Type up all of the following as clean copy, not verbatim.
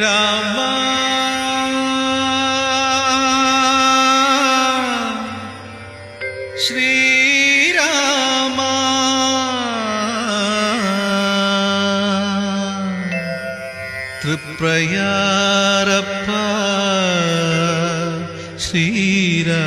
രാമ ശ്രീരാമ തൃപ്രയാരപ്പ ശ്രീരാമ.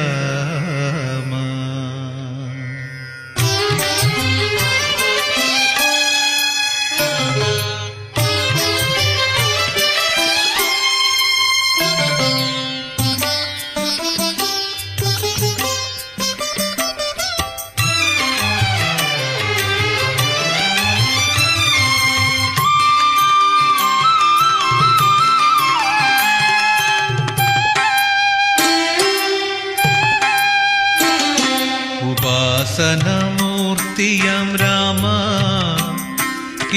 ഉപാസനമൂർത്തിയാം രാമ,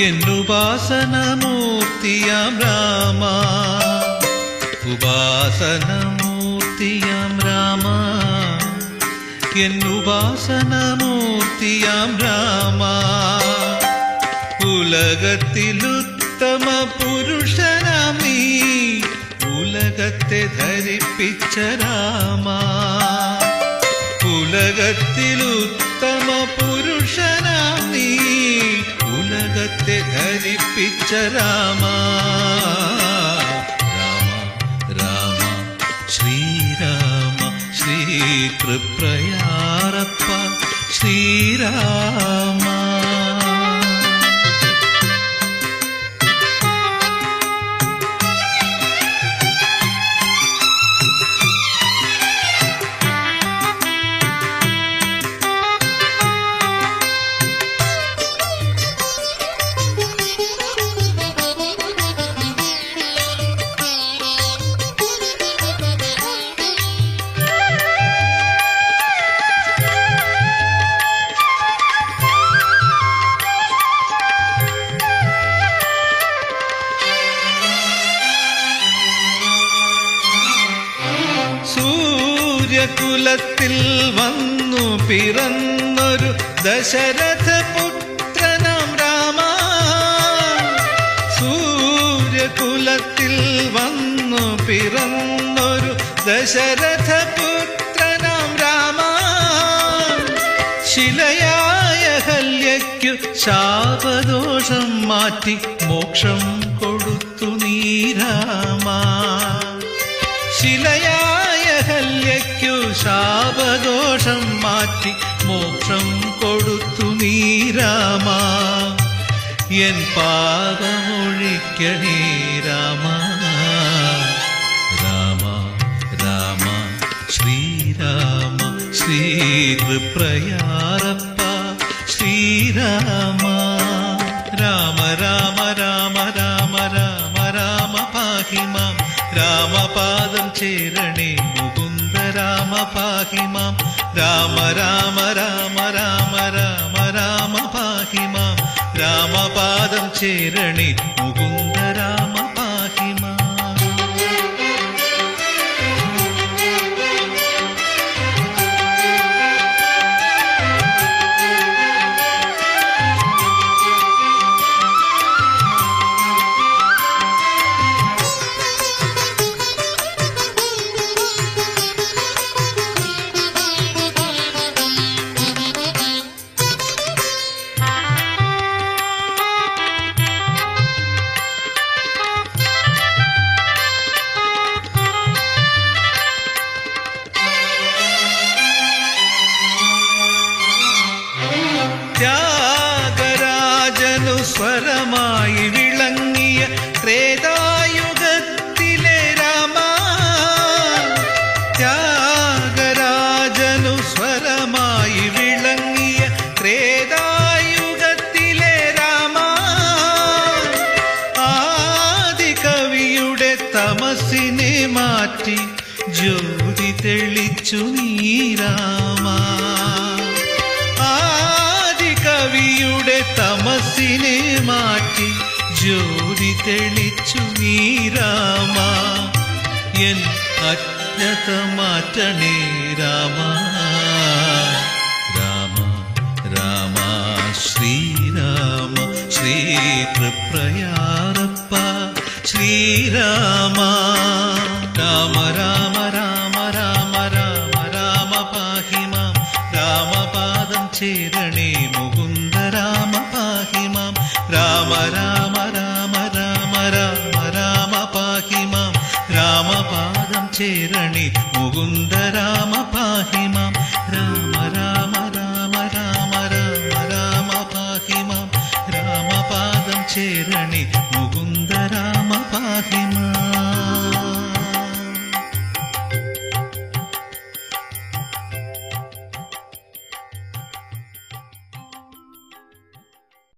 എന്നുപാസനമൂർത്തിയാം രാമ. ഉപാസനമൂർത്തിയാം രാമ, എന്നുപാസനമൂർത്തിയാം രാമ. ഉലകത്തിലുത്തമ പുരുഷനാം നീ, ഉലകത്തെ ധരിപ്പിച്ച രാമ. ഉലകത്തിലുത്തമ പുരുഷനാം നീ, ഉലകത്തെ ധരിപ്പിച്ച രാമ. രാമ രാമ ശ്രീരാമ, ശ്രീ തൃപ്രയാരപ്പ ശ്രീരാമ. സൂര്യകുലത്തിൽ വന്നു പിറന്നൊരു ദശരഥപുത്രനാം രാമ. സൂര്യകുലത്തിൽ വന്നു പിറന്നൊരു ദശരഥപുത്രനാം രാമ. ശിലയായ ഹല്യയ്ക്കു ശാപദോഷം മാറ്റി മോക്ഷം കൊടുത്തു നീ രാമ. ശിലയായ ഹല്യയ്ക്കു ശാപദോഷം മാറ്റി മോക്ഷം കൊടുത്തു നീ രാമ. എൻ പാപമൊഴിക്കണേ രാമ. രാമ രാമ ശ്രീരാമ, ശ്രീ തൃപ്രയാരപ്പ ശ്രീരാമ. രാമ രാമ രാമ രാമ രാമ രാമ പാഹി മാം. രാമപാദം ചേരണേ മുകുന്ദ രാമ പാഹി മാം. രാമ രാമ രാമ രാമ രാമ രാമ പാഹി മാം. രാമപാദം ചേരണേ മുകുന്ദ രാമ പാഹി മാം. ത്യാഗരാജനു സ്വരമായി വിളങ്ങിയ ത്രേതായുഗത്തിലെ രാമ. ത്യാഗരാജനു സ്വരമായി വിളങ്ങിയ ത്രേതായുഗത്തിലെ രാമ. ആദികവിയുടെ തമസിനെ മാറ്റി ജ്യോതി തെളിച്ചു നീ രാമ. കവിയുടെ തമസിനെ മാറ്റി ജ്യോതി തെളിച്ചു നീ രാമ. എൻ അജ്ഞത മാറ്റണേ രാമ. രാമ രാമ ശ്രീരാമ, ശ്രീ ശ്രീ തൃപ്രയാറപ്പ ശ്രീരാമ രാമ രാമ രാമ രാമ രാമ രാമ പാഹി മാം രാമപാദം ചേരണേ മുകുന്ദ രാമ പാഹി മാം രാമ രാമ രാമ രാമ രാമ രാമ പാഹി മാം രാമപാദം ചേരണേ മുകുന്ദ രാമ പാഹി മാം രാമ